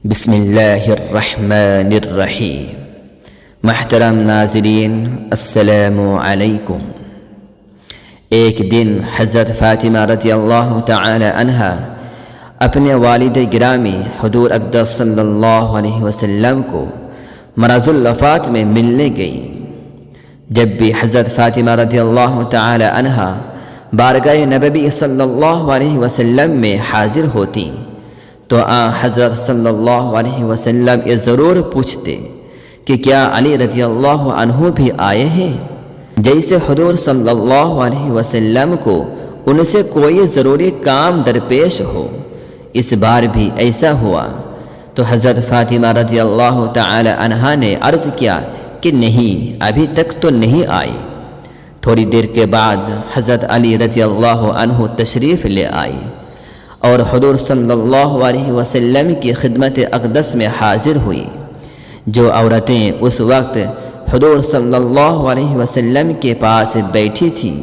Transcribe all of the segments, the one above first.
بسم اللہ الرحمن الرحیم۔ محترم ناظرین، السلام علیکم۔ ایک دن حضرت فاطمہ رضی اللہ تعالی عنہا اپنے والد گرامی حضور اقدس صلی اللہ علیہ وسلم کو مرض الوفات میں ملنے گئی۔ جب بھی حضرت فاطمہ رضی اللہ تعالی عنہا بارگاہ نبوی صلی اللہ علیہ وسلم میں حاضر ہوتی تو حضرت صلی اللہ علیہ وسلم یہ ضرور پوچھتے کہ کیا علی رضی اللہ عنہ بھی آئے ہیں، جیسے حضور صلی اللہ علیہ وسلم کو ان سے کوئی ضروری کام درپیش ہو۔ اس بار بھی ایسا ہوا تو حضرت فاطمہ رضی اللہ تعالی عنہا نے عرض کیا کہ نہیں، ابھی تک تو نہیں آئی۔ تھوڑی دیر کے بعد حضرت علی رضی اللہ عنہ تشریف لے آئی اور حضور صلی اللہ علیہ وسلم کی خدمت اقدس میں حاضر ہوئی۔ جو عورتیں اس وقت حضور صلی اللہ علیہ وسلم کے پاس بیٹھی تھیں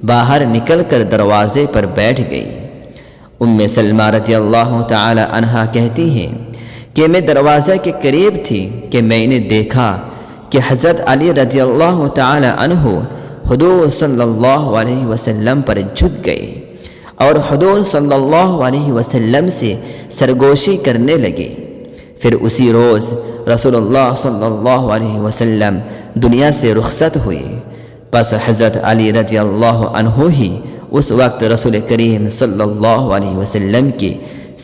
باہر نکل کر دروازے پر بیٹھ گئی۔ سلمہ رضی اللہ تعالی عنہا کہتی ہیں کہ میں دروازے کے قریب تھی کہ میں نے دیکھا کہ حضرت علی رضی اللہ تعالی عنہ حضور صلی اللہ علیہ وسلم پر جھک گئے اور حضور صلی اللہ علیہ وسلم سے سرگوشی کرنے لگے۔ پھر اسی روز رسول اللہ صلی اللہ علیہ وسلم دنیا سے رخصت ہوئے۔ پس حضرت علی رضی اللہ عنہ ہی اس وقت رسول کریم صلی اللہ علیہ وسلم کے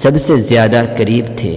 سب سے زیادہ قریب تھے۔